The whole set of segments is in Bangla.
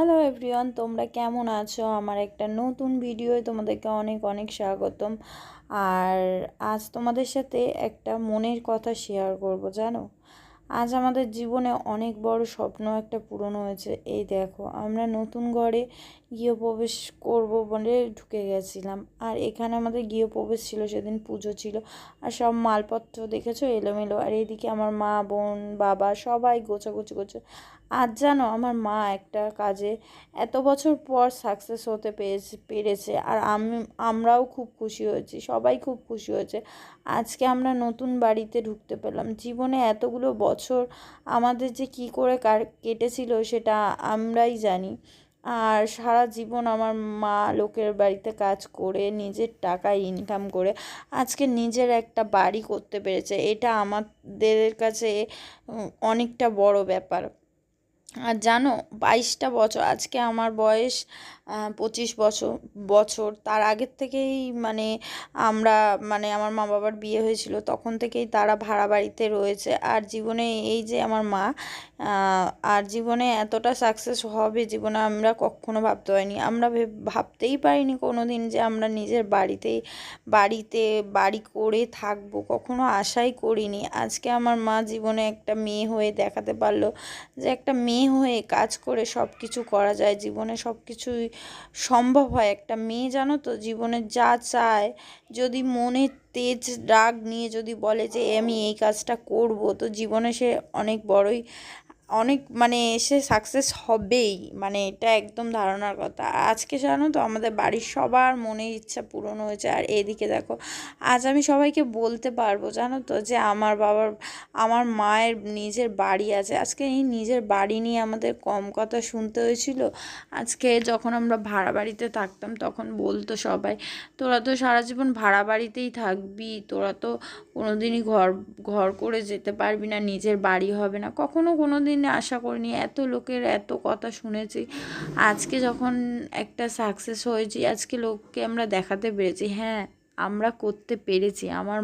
হ্যালো এভরিওয়ান, তোমরা কেমন আছো? আমার একটা নতুন ভিডিওয় তোমাদেরকে অনেক অনেক স্বাগতম। আর আজ তোমাদের সাথে একটা মনের কথা শেয়ার করব। জানো, আজ আমাদের জীবনে অনেক বড় স্বপ্ন একটা পূরণ হয়েছে। এই দেখো, আমরা নতুন ঘরে গৃহপ্রবেশ করব বলে ঢুকে গেছিলাম। আর এখানে আমাদের গৃহপ্রবেশ ছিল, সেদিন পুজো ছিল। আর সব মালপত্র দেখেছো এলোমেলো, আর এইদিকে আমার মা, বোন, বাবা সবাই গোছাগুছি করছে। আজ জানো, আমার মা একটা কাজে এত বছর পর সাকসেস হতে পেরেছে। আর আমরাও খুব খুশি হয়েছি, সবাই খুব খুশি হয়েছে। আজকে আমরা নতুন বাড়িতে ঢুকতে পেলাম। জীবনে এতগুলো বছর আমাদের যে কী করে কেটেছিল সেটা আমরাই জানি। আর সারা জীবন আমার মা লোকের বাড়িতে কাজ করে নিজের টাকায় ইনকাম করে আজকে নিজের একটা বাড়ি করতে পেরেছে। এটা আমাদের কাছে অনেকটা বড় ব্যাপার। আর জানো, 22টা বছর, আজকে আমার বয়স 25 বছর। তার আগের থেকেই আমরা আমার মা বাবার বিয়ে হয়েছিল, তখন থেকেই তারা ভাড়া বাড়িতে রয়েছে। আর জীবনে এই যে আমার মা, আর জীবনে এতটা সাকসেস হবে জীবনে আমরা কখনো ভাবতে পারিনি। আমরা ভাবতেই পারিনি কোনো দিন যে আমরা নিজের বাড়িতে বাড়ি করে থাকবো, কখনো আশাই করিনি। আজকে আমার মা জীবনে একটা মেয়ে হয়ে দেখাতে পারলো যে একটা মেয়ে হয়ে কাজ করে সব কিছু করা যায়, জীবনে সব কিছুই সম্ভব হয়। একটা মেয়ে, জানো তো, জীবনে যা চায়, যদি মনে তেজ রাগ নিয়ে যদি বলে যে আমি এই কাজটা করব, তো জীবনে সে অনেক বড়ই সে সাকসেস হবেই, এটা একদম ধারণার কথা। আজকে জানো তো, আমাদের বাড়ির সবার মনের ইচ্ছা পূরণ হয়েছে। আর এদিকে দেখো, আজ আমি সবাইকে বলতে পারবো, জানো তো, যে আমার মায়ের নিজের বাড়ি আছে। আজকে এই নিজের বাড়ি নিয়ে আমাদের কম কথা শুনতে হয়েছিল। আজকে যখন আমরা ভাড়া বাড়িতে থাকতাম তখন বলতো সবাই, তোরা তো সারা জীবন ভাড়া বাড়িতেই থাকবি, তোরা তো কোনোদিনই ঘর ঘর করে যেতে পারবি না, নিজের বাড়ি হবে না। কখনো কোনো দিন আশা করিনি, এত লোকের এত কথা শুনেছি। আজকে যখন একটা সাকসেস হয়েছি, আজকে লোককে আমরা দেখাতে পেরেছি, হ্যাঁ আমরা করতে পেরেছি। আমার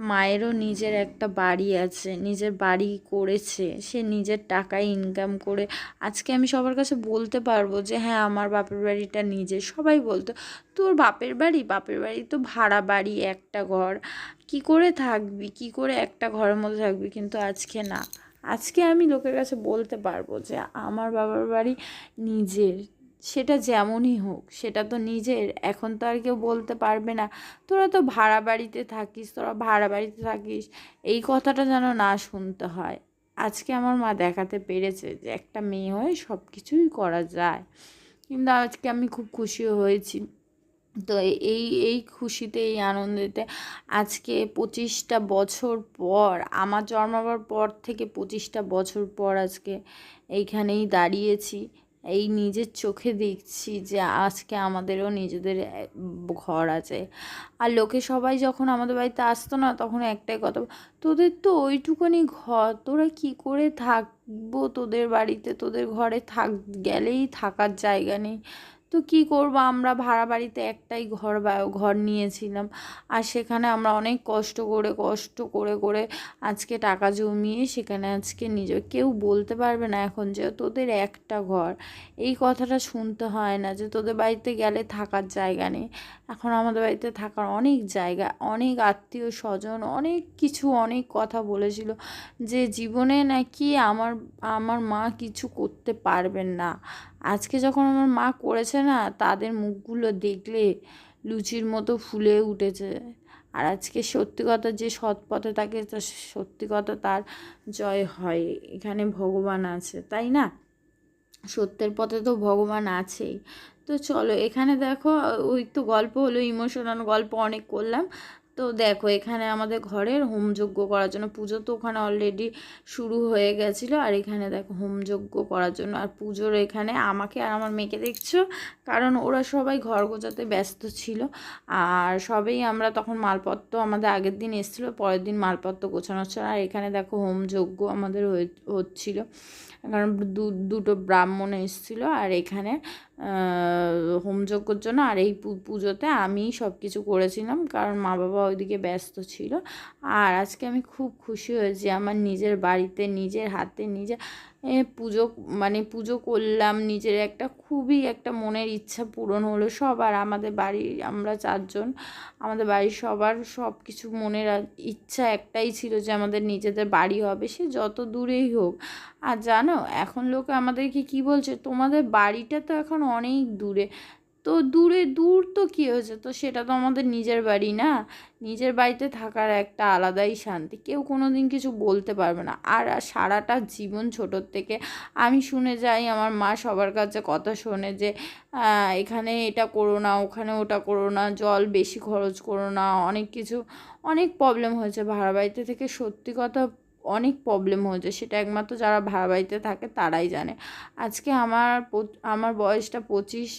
মায়েরও নিজের একটা বাড়ি আছে, নিজের বাড়ি করেছে, সে নিজের টাকায় ইনকাম করে। আজকে আমি সবার কাছে বলতে পারবো যে হ্যাঁ, আমার বাপের বাড়িটা নিজের। সবাই বলতো, তোর বাপের বাড়ি তো ভাড়া বাড়ি, একটা ঘর, কি করে থাকবি, কি করে একটা ঘরের মধ্যে থাকবি। কিন্তু আজকে না, আজকে আমি লোকের কাছে বলতে পারবো যে আমার বাবার বাড়ি নিজের। সেটা যেমনই হোক, সেটা তো নিজের। এখন তো আর কেউ বলতে পারবে না তোরা তো ভাড়া বাড়িতে থাকিস, এই কথাটা যেন না শুনতে হয়। আজকে আমার মা দেখাতে পেরেছে যে একটা মেয়ে হয়ে সব কিছুই করা যায়। কিন্তু আজকে আমি খুব খুশি হয়েছি। তো এই খুশিতে, এই আনন্দেতে আজকে 25টা বছর পর, আমার জন্মাবার পর থেকে 25টা বছর পর আজকে এইখানেই দাঁড়িয়েছি। এই নিজের চোখে দেখছি যে আজকে আমাদেরও নিজেদের ঘর আছে। আর লোকে সবাই যখন আমাদের বাড়িতে আসতো না, তখন একটাই কথা, তোদের তো ওইটুকুনি ঘর, তোরা কি করে থাকবো তোদের বাড়িতে, তোদের ঘরে গেলেই থাকার জায়গা নেই। তো কি করব, আমরা ভাড়া বাড়িতে একটাই ঘর নিয়েছিলাম। আর সেখানে আমরা অনেক কষ্ট করে আজকে টাকা জমিয়ে সেখানে আজকে কেউ বলতে পারবে না এখন যে তোদের একটা ঘর। এই কথাটা শুনতে হয় না যে তোদের বাড়িতে গেলে থাকার জায়গা নেই। এখন আমাদের বাড়িতে থাকার অনেক জায়গা, অনেক আত্মীয় স্বজন, অনেক কিছু, অনেক কথা বলেছিল যে জীবনে নাকি আমার মা কিছু করতে পারবেন না। আজকে যখন আমার মা করেছে না, তাদের মুখগুলো দেখলে লুচির মতো ফুলে উঠেছে। আর আজকে সত্যি কথা, যে সৎ পথে থাকে তা সত্যি কথা তার জয় হয়। এখানে ভগবান আছে, তাই না? সত্যের পথে তো ভগবান আছেই। তো চলো, এখানে দেখো, ওই তো গল্প হলো, ইমোশনাল গল্প অনেক করলাম। তো দেখো, এখানে আমাদের ঘরের হোমযজ্ঞ করার জন্য, পুজো তো ওখানে অলরেডি শুরু হয়ে গেছিলো, আর এখানে দেখো হোমযজ্ঞ করার জন্য। আর পুজোর এখানে আমাকে আর আমার মেয়েকে দেখছো, কারণ ওরা সবাই ঘর গোছাতে ব্যস্ত ছিল। আর সবেই আমরা তখন মালপত্র, আমাদের আগের দিন এসেছিলো, পরের দিন মালপত্র গোছানো হচ্ছিল। আর এখানে দেখো হোমযজ্ঞ আমাদের হচ্ছিলো, কারণ দুটো ব্রাহ্মণ এসেছিলো। আর এখানে হোমযজ্ঞর জন্য। আর এই পুজোতে আমি সব কিছু করেছিলাম, কারণ মা বাবা ওইদিকে ব্যস্ত ছিল। আর আজকে আমি খুব খুশি হয়েছি, আমার নিজের বাড়িতে নিজের হাতে নিজে পুজো পুজো করলাম। নিজের খুবই একটা মনের ইচ্ছা পূরণ হলো সবার। আমাদের বাড়ির আমরা 4 জন, আমাদের বাড়ির সবার সব কিছু মনের ইচ্ছা একটাই ছিল যে আমাদের নিজেদের বাড়ি হবে, সে যত দূরেই হোক। আর জানো, এখন লোকে আমাদেরকে কি বলছে, তোমাদের বাড়িটা তো এখন অনেক দূরে। তো দূর তো কী হয়েছে, তো সেটা তো আমাদের নিজের বাড়ি না। নিজের বাড়িতে থাকার একটা আলাদাই শান্তি, কেউ কোনো দিন কিছু বলতে পারবে না। আর সারাটা জীবন ছোটোর থেকে আমি শুনে যাই, আমার মা সবার কাছে কথা শোনে যে এখানে এটা করো না, ওখানে ওটা করো না, জল বেশি খরচ করো না, অনেক কিছু অনেক প্রবলেম হয়েছে ভাড়া বাড়িতে থেকে। সত্যি কথা, অনেক প্রবলেম হয়েছে, সেটা একমাত্র যারা ভাড়া বাড়িতে থাকে তারাই জানে। আজকে আমার বয়সটা 25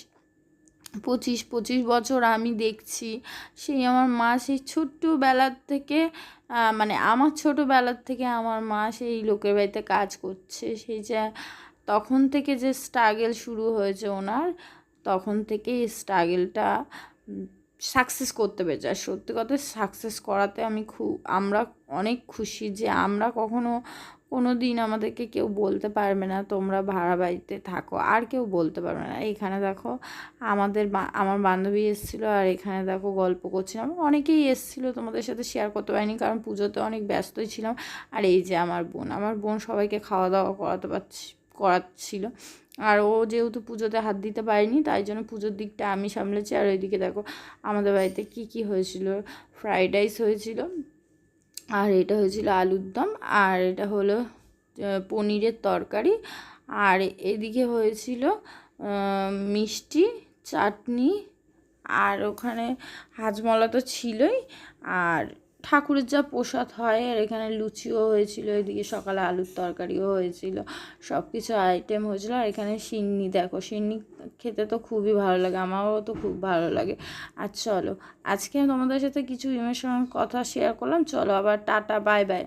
বছর। আমি দেখছি সেই আমার মা সেই ছোট্টবেলার থেকে আমার ছোটোবেলার থেকে আমার মা সেই লোকের বাড়িতে কাজ করছে। সেই যে তখন থেকে যে স্ট্রাগল শুরু হয়েছে ওনার, তখন থেকেই স্ট্রাগলটা সাকসেস করতে পেরেছে। আর সত্যি কথা, সাকসেস করাতে আমরা অনেক খুশি যে আমরা কোনো দিন আমাদেরকে কেউ বলতে পারবে না তোমরা ভাড়া বাড়িতে থাকো, আর কেউ বলতে পারবে না। এখানে দেখো আমার বান্ধবী এসেছিলো, আর এখানে দেখো গল্প করছিলাম। অনেকেই এসেছিলো, তোমাদের সাথে শেয়ার করতে পারিনি কারণ পুজোতে অনেক ব্যস্তই ছিলাম। আর এই যে আমার বোন সবাইকে খাওয়া দাওয়া করাচ্ছিল। আর ও যেহেতু পুজোতে হাত দিতে পারেনি, তাই জন্য পুজোর দিকটা আমি সামলেছি। আর ওইদিকে দেখো আমাদের বাড়িতে কি হয়েছিল, ফ্রাইড রাইস হয়েছিল, আর এটা হয়েছিল আলুর দম, আর এটা হলো পনিরের তরকারি, আর এদিকে হয়েছিল মিষ্টি, চাটনি, আর ওখানে হাজমলা তো ছিলই, আর ঠাকুরের যা প্রসাদ হয়। আর এখানে লুচিও হয়েছিল, এদিকে সকালে আলুর তরকারিও হয়েছিল, সব কিছু আইটেম হয়েছিল। আর এখানে সিন্নি, দেখো সিন্নি খেতে তো খুবই ভালো লাগে, আমারও তো খুব ভালো লাগে। আর চলো, আজকে তোমাদের সাথে কিছু ইমোশনাল কথা শেয়ার করলাম। চলো আবার টাটা, বাই বাই।